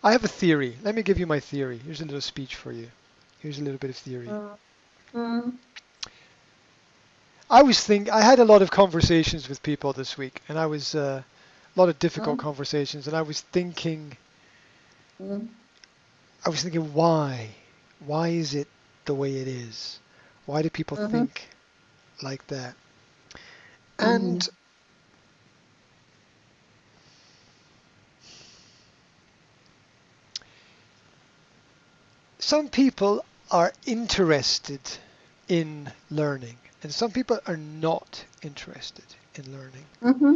I have a theory. Let me give you my theory. Here's a little speech for you. Here's a little bit of theory. Mm, mm, I had a lot of conversations with people this week, and a lot of difficult mm, conversations, and mm, I was thinking, why? Why is it the way it is? Why do people mhm, think like that? And mhm, some people are interested in learning, and some people are not interested in learning. mhm,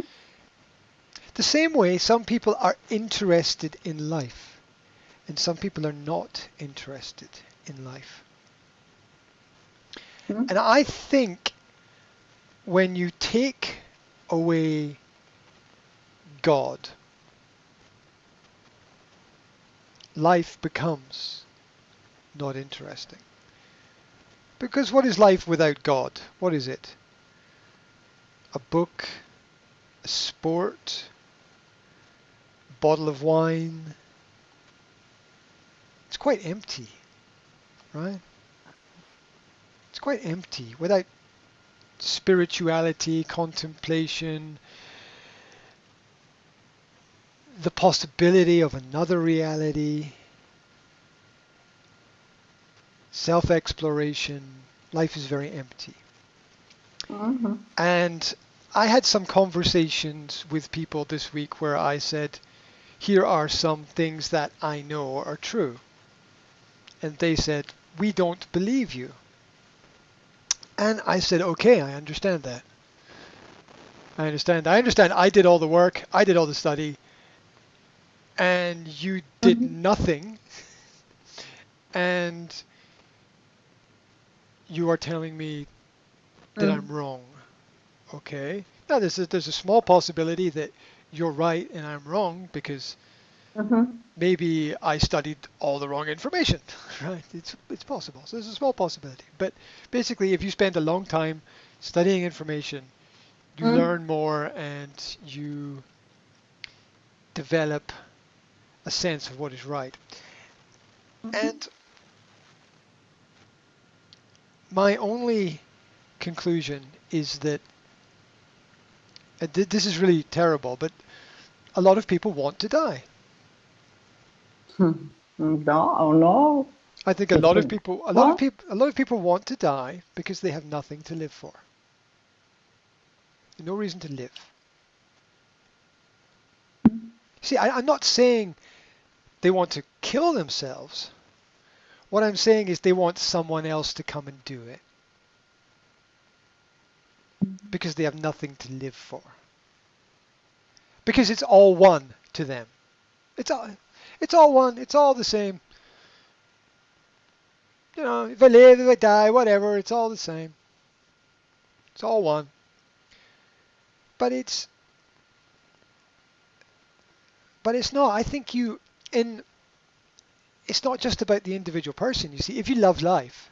The same way some people are interested in life, and some people are not interested in life. mhm, And I think when you take away God, life becomes not interesting. Because what is life without God? What is it? A book, a sport, a bottle of wine? It's quite empty, right? It's quite empty without spirituality, contemplation, the possibility of another reality, self-exploration. Life is very empty. mhm, And I had some conversations with people this week where I said, here are some things that I know are true. And they said, we don't believe you. And I said, okay, I understand that. I understand. I understand. I did all the work. I did all the study. And you did mhm, nothing. And you are telling me that I'm mm, wrong. Okay. Now, there's a small possibility that you're right and I'm wrong because mhm, maybe I studied all the wrong information, right? It's possible. So there's a small possibility. But basically, if you spend a long time studying information, you mm, learn more and you develop a sense of what is right. mhm, And my only conclusion is that this is really terrible, but a lot of people want to die. mm. No, oh no. I think People, what? a lot of people want to die because they have nothing to live for. No reason to live. See, I'm not saying they want to kill themselves. What I'm saying is they want someone else to come and do it because they have nothing to live for. Because it's all one to them. It's all, it's all one. It's all the same. You know, if I live, if I die, whatever, it's all the same. It's all one. But it's, but it's not. I think in, it's not just about the individual person. You see, if you love life,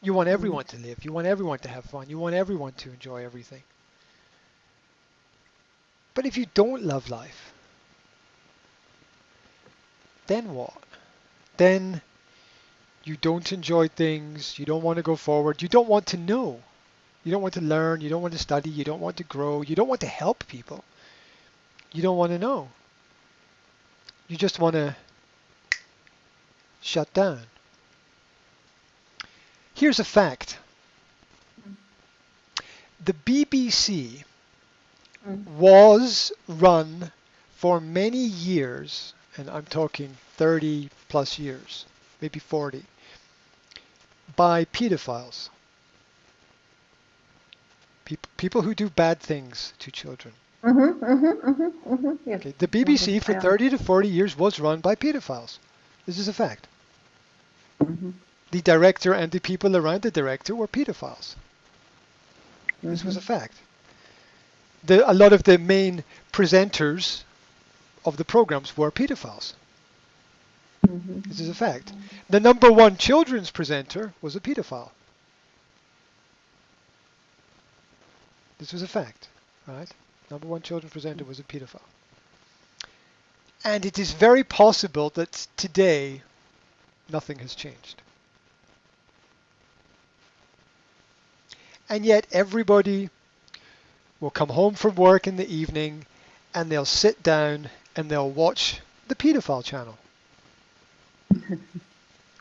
you want Mm, everyone to live. You want everyone to have fun. You want everyone to enjoy everything. But if you don't love life, then what? Then you don't enjoy things. You don't want to go forward. You don't want to know. You don't want to learn. You don't want to study. You don't want to grow. You don't want to help people. You don't want to know. You just want to shut down. Here's a fact. The BBC mm, was run for many years, and I'm talking 30 plus years, maybe 40, by pedophiles, people who do bad things to children. mhm, mhm, mhm, mhm. Yes, Okay, the yes, BBC for I am. 30 to 40 years was run by pedophiles. This is a fact. Mhm, The director and the people around the director were pedophiles. This was a mhm, fact. A lot of the main presenters of the programs were pedophiles. mhm, This is a fact. The number one children's presenter was a pedophile. This was a fact, right? Number one children's presenter was a pedophile. And it is very possible that today nothing has changed. And yet everybody will come home from work in the evening and they'll sit down and they'll watch the paedophile channel,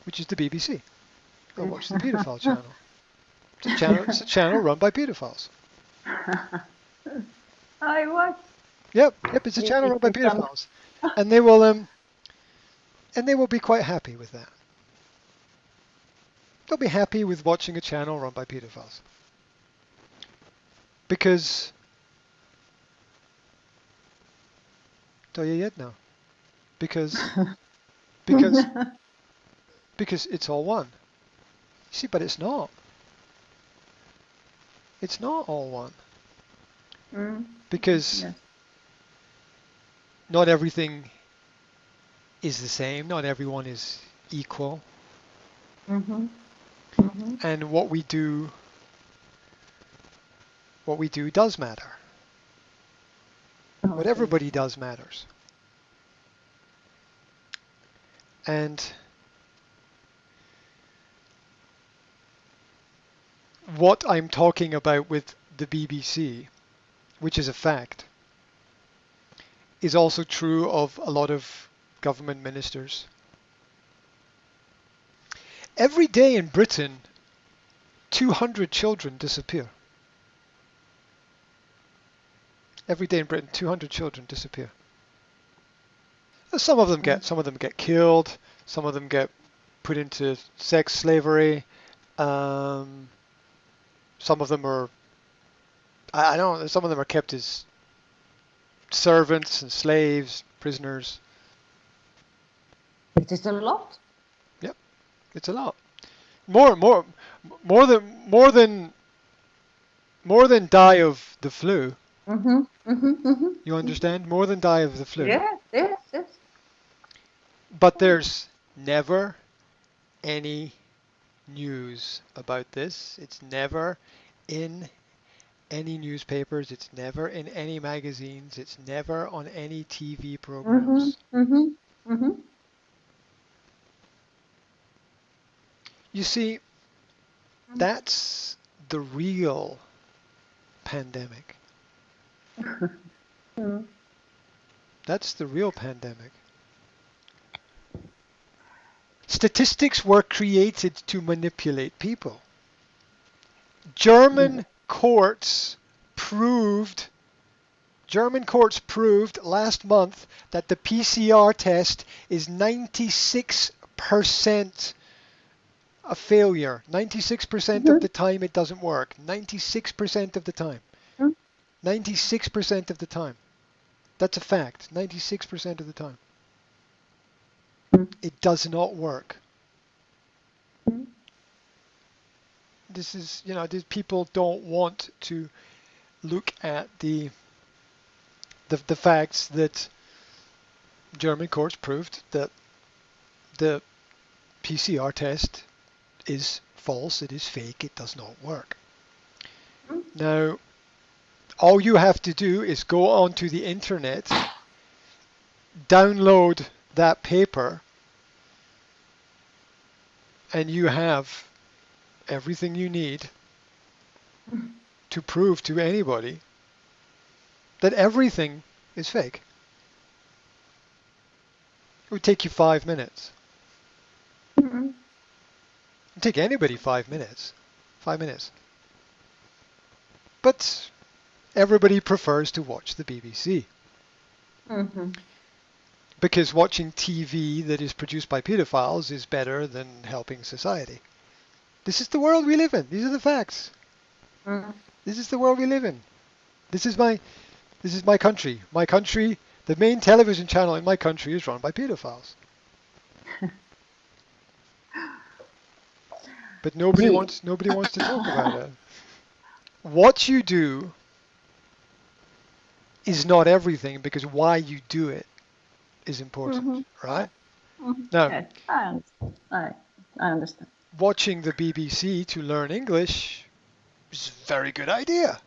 which is the BBC. They'll watch the paedophile channel. It's a channel run by paedophiles. I watch. Yep, it's a channel run by paedophiles. And they will be quite happy with that. They'll be happy with watching a channel run by paedophiles. Because do you yet know? Because it's all one. See, but it's not. It's not all one. Because Yes. not everything is the same. Not everyone is equal. And what we do does matter. What everybody does matters. And what I'm talking about with the BBC, which is a fact, is also true of a lot of government ministers. Every day in Britain, 200 children disappear. Every day in Britain, 200 children disappear. Some of them get killed. Some of them get put into sex slavery. Some of them are, I don't know, some of them are kept as servants and slaves, prisoners. It is a lot. Yep, it's a lot. More than die of the flu. You understand? More than die of the flu. Yes. But there's never any news about this. It's never in any newspapers. It's never in any magazines. It's never on any TV programs. You see, that's the real pandemic. That's the real pandemic. Statistics were created to manipulate people. German courts proved last month that the PCR test is 96% a failure. 96% of the time it doesn't work. 96% of the time. 96% of the time. That's a fact. 96% of the time. It does not work. This is, these people don't want to look at the facts that German courts proved that the PCR test is false, it is fake, it does not work. Now, all you have to do is go onto the internet, download that paper, and you have everything you need to prove to anybody that everything is fake. It would take you 5 minutes. It would take anybody 5 minutes. 5 minutes. But everybody prefers to watch the BBC. Because watching TV that is produced by pedophiles is better than helping society. This is the world we live in. These are the facts. This is the world we live in. This is my country. My country, the main television channel in my country is run by pedophiles. But nobody wants to talk about it. What you do is not everything, because why you do it is important, right? Now, Yes, I understand. Watching the BBC to learn English is a very good idea,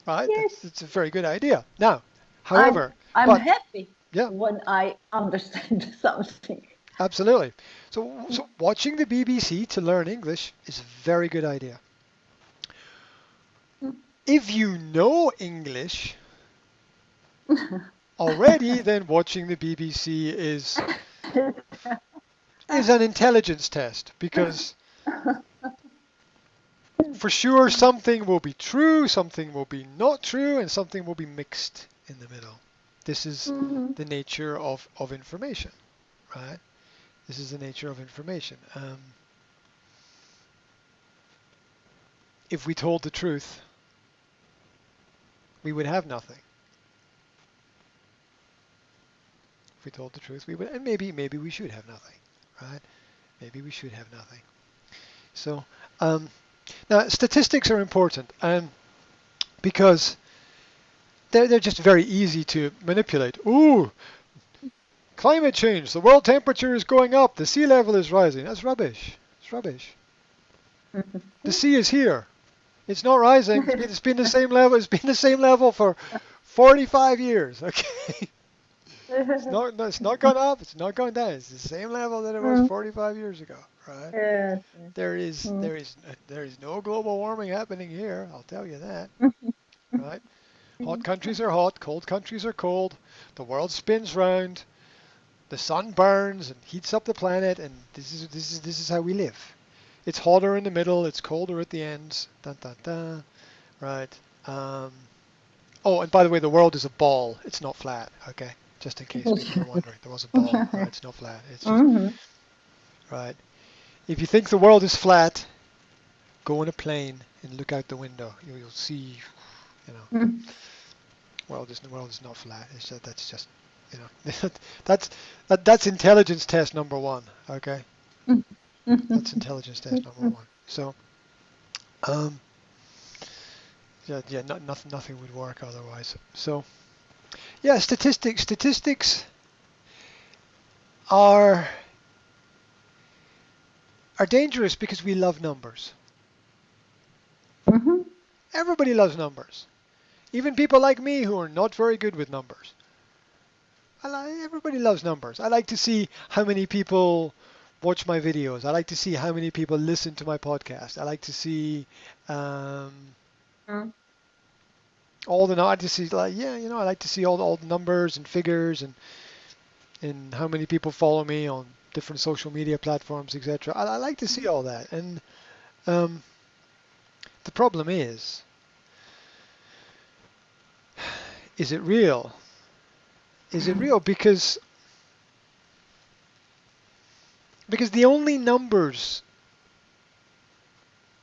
right? Yes. It's a very good idea. Now, however, I'm happy Yeah. when I understand something. Absolutely. So watching the BBC to learn English is a very good idea. If you know English already, then watching the BBC is an intelligence test, because for sure something will be true, something will be not true, and something will be mixed in the middle. This is Mhm. the nature of information, right? This is the nature of information. If we told the truth, we would have nothing. If we told the truth, we would, and maybe we should have nothing, right? Maybe we should have nothing. So now statistics are important, because they're just very easy to manipulate. Ooh, climate change, the world temperature is going up, the sea level is rising. That's rubbish. It's rubbish. The sea is here. It's not rising. It's been the same level. It's been the same level for 45 years. Okay. It's not gone up. It's not gone down. It's the same level that it was Mm. 45 years ago, right? Yes. There is Mm. there is there is no global warming happening here. I'll tell you that, right? Hot countries are hot. Cold countries are cold. The world spins round. The sun burns and heats up the planet, and this is how we live. It's hotter in the middle. It's colder at the ends. Dun, dun, dun. Right. Oh, and by the way, the world is a ball. It's not flat. Okay. Just in case people are wondering, there was a ball. Right? It's not flat. It's just Mhm. right. If you think the world is flat, go in a plane and look out the window. You'll see, you know, Mm. the world is not flat. It's just, that's just, you know, that's intelligence test number one. Okay, Mm. that's intelligence test number one. So, um, yeah, nothing would work otherwise. So, yeah, statistics are dangerous because we love numbers. Mhm. Everybody loves numbers. Even people like me who are not very good with numbers. Everybody loves numbers. I like to see how many people watch my videos. I like to see how many people listen to my podcast. I like to see um, Mm. all the. I like to see like yeah, I like to see all the numbers and figures and how many people follow me on different social media platforms, etc. I like to see all that. And um, the problem is it real? Is it real? Because the only numbers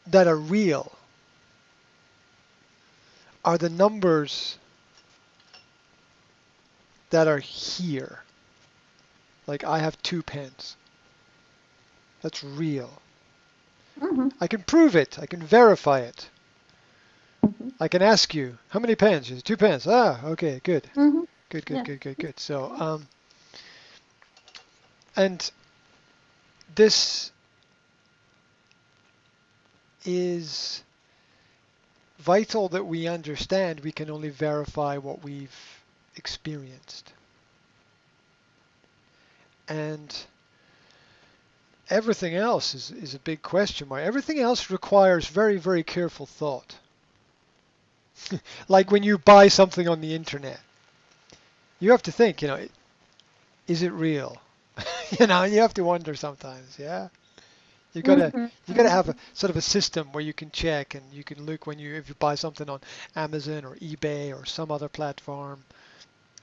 that are real are the numbers that are here. Like I have 2 pens. That's real. Mhm. I can prove it. I can verify it. Mhm. I can ask you, how many pens? You say, 2 pens. Ah, okay, good. Mhm. Good, good, Yeah. good, good, good. So, and this is vital that we understand we can only verify what we've experienced. And everything else is a big question mark. Everything else requires very, very careful thought. Like when you buy something on the internet, you have to think, is it real? You have to wonder sometimes, yeah? You gotta Mhm. you gotta have a sort of a system where you can check and you can look if you buy something on Amazon or eBay or some other platform.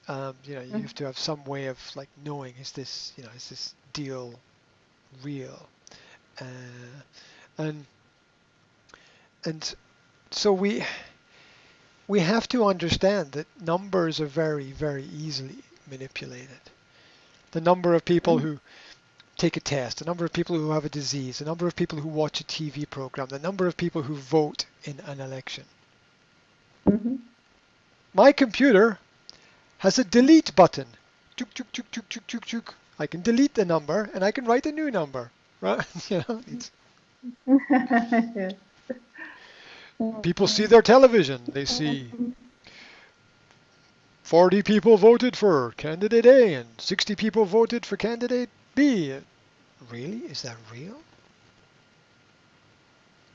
You have to have some way of like knowing is this deal real? Uh, and and so we have to understand that numbers are very, very easily manipulated. The number of people Mhm. who take a test, the number of people who have a disease, the number of people who watch a TV program, the number of people who vote in an election. Mhm. My computer has a delete button. Chuk, chuk, chuk, chuk, chuk, chuk, chuk. I can delete the number and I can write a new number. Right? Yes. People see their television. They see Mhm. 40 people voted for candidate A and 60 people voted for candidate B. Really? Is that real?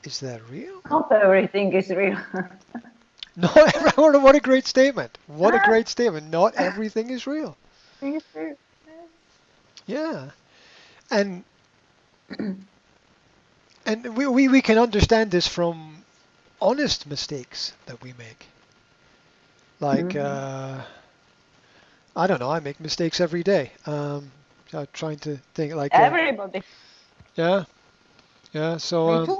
Is that real? Not everything is real. Not everyone. What a great statement. What a great statement. Not everything is real. It's real. Yeah. And we can understand this from honest mistakes that we make. Like, I don't know, I make mistakes every day. Trying to think like, Everybody. yeah, yeah. Me too.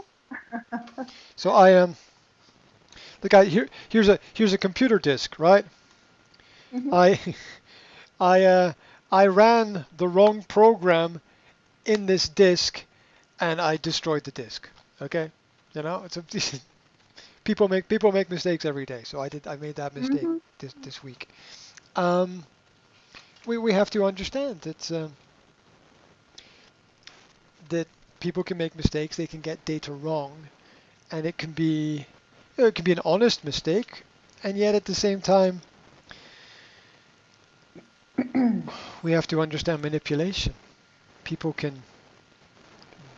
So I am. The guy here's a computer disk, right? Mhm. I I ran the wrong program in this disk, and I destroyed the disk. Okay, you know, it's a, people make mistakes every day. So I made that mistake Mhm. this week. Um, we have to understand that people can make mistakes. They can get data wrong, and it can be it can be an honest mistake, and yet at the same time we have to understand manipulation. People can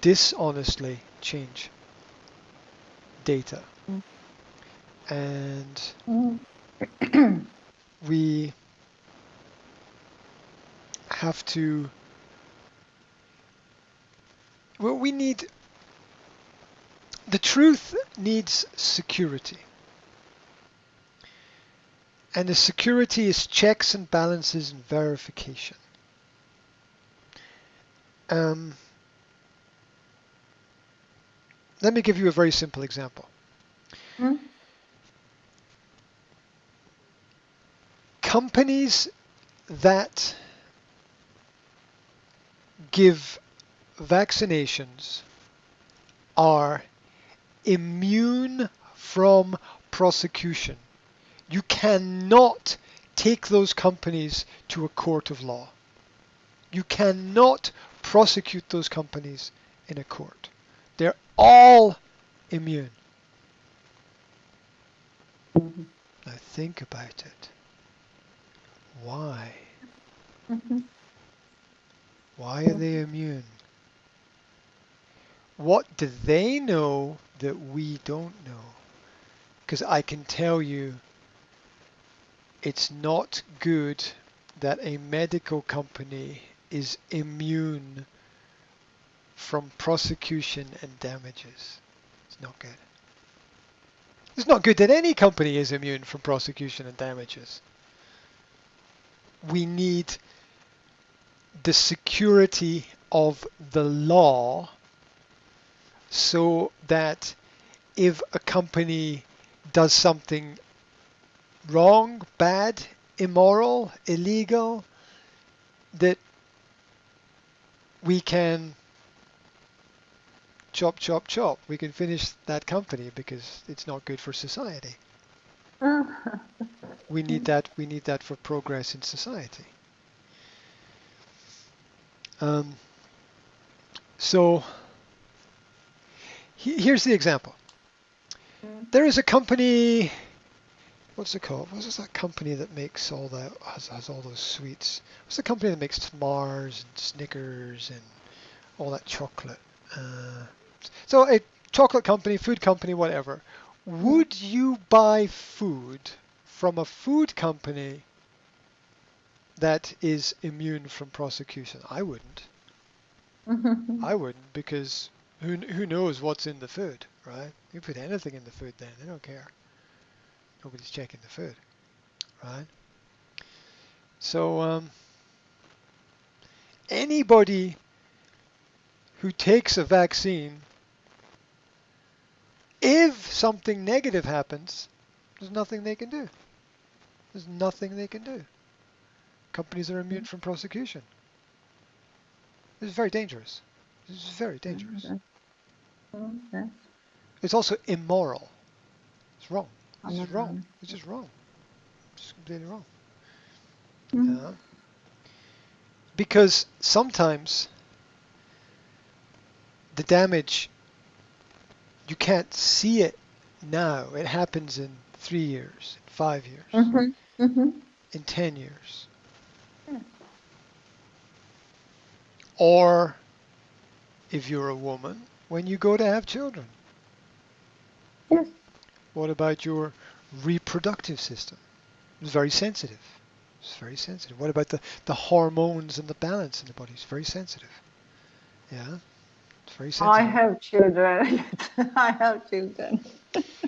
dishonestly change data, and Mhm. we have to. Well, we need the truth needs security, and the security is checks and balances and verification. Um, Let me give you a very simple example. Mhm. Companies that give vaccinations are immune from prosecution. You cannot take those companies to a court of law. You cannot prosecute those companies in a court. They're all immune. Mhm. Now think about it. Why? Mhm. Why are they immune? What do they know that we don't know? Because I can tell you it's not good that a medical company is immune from prosecution and damages. It's not good. It's not good that any company is immune from prosecution and damages. We need the security of the law so that if a company does something wrong, bad, immoral, illegal, that we can chop, chop, chop. We can finish that company because it's not good for society. We need that. We need that for progress in society. Um, so here's the example. There is a company. What's it called? What's that company that makes all that has all those sweets? What's the company that makes Mars and Snickers and all that chocolate? So a chocolate company, food company, whatever. Would you buy food from a food company that is immune from prosecution? I wouldn't. I wouldn't because who knows what's in the food, right? You put anything in the food then, they don't care. Nobody's checking the food, right? So anybody who takes a vaccine, if something negative happens, there's nothing they can do. There's nothing they can do. Companies are immune from prosecution. This is very dangerous. This is very dangerous. Yes. It's also immoral. It's wrong. This is wrong. Understand. It's just wrong. It's just completely wrong. Mm. Yeah. Because sometimes the damage, you can't see it now. It happens in 3 years, 5 years. Mhm. Mhm. in 10 years? Yeah. Or if you're a woman, when you go to have children? Yes. What about your reproductive system? It's very sensitive. It's very sensitive. What about the hormones and the balance in the body? It's very sensitive. Yeah, it's very I sensitive. have children. I have children.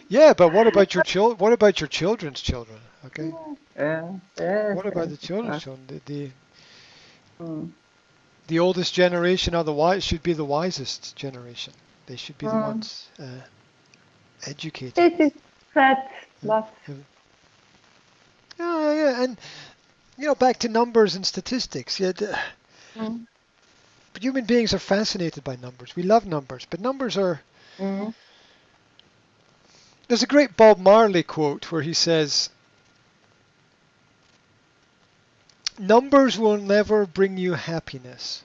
Yeah, but what about your What about your children's children? Okay. Yeah. Yes. What about Yes. the children's Yes. children? Mm. The oldest generation are the wise should be the wisest generation. They should be the Mm. ones educated. This is sad, Yeah, but yeah. Yeah, and back to numbers and statistics. Yeah, mm. but human beings are fascinated by numbers. We love numbers, but numbers are. Mm. There's a great Bob Marley quote where he says, "Numbers will never bring you happiness."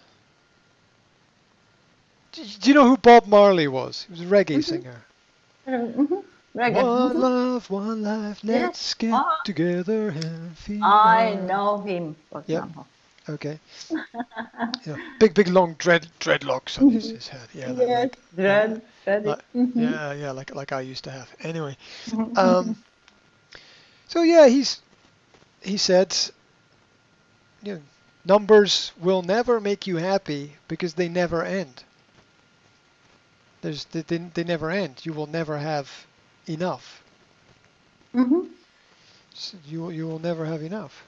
Do you know who Bob Marley was? He was a reggae Mm-hmm. singer. Mm-hmm. Reggae. One Mm-hmm. love, one life, Yes. let's get Oh, together and feel I alright. know him, for Yep. example. Okay. Big long dreadlocks on Mhm. his head. Yeah, Yes, dread it. like Mm-hmm. yeah, like I used to have. Anyway, Mm-hmm. um, so yeah, he said, you know, numbers will never make you happy because they never end. They never end. You will never have enough. Mm-hmm. You will never have enough.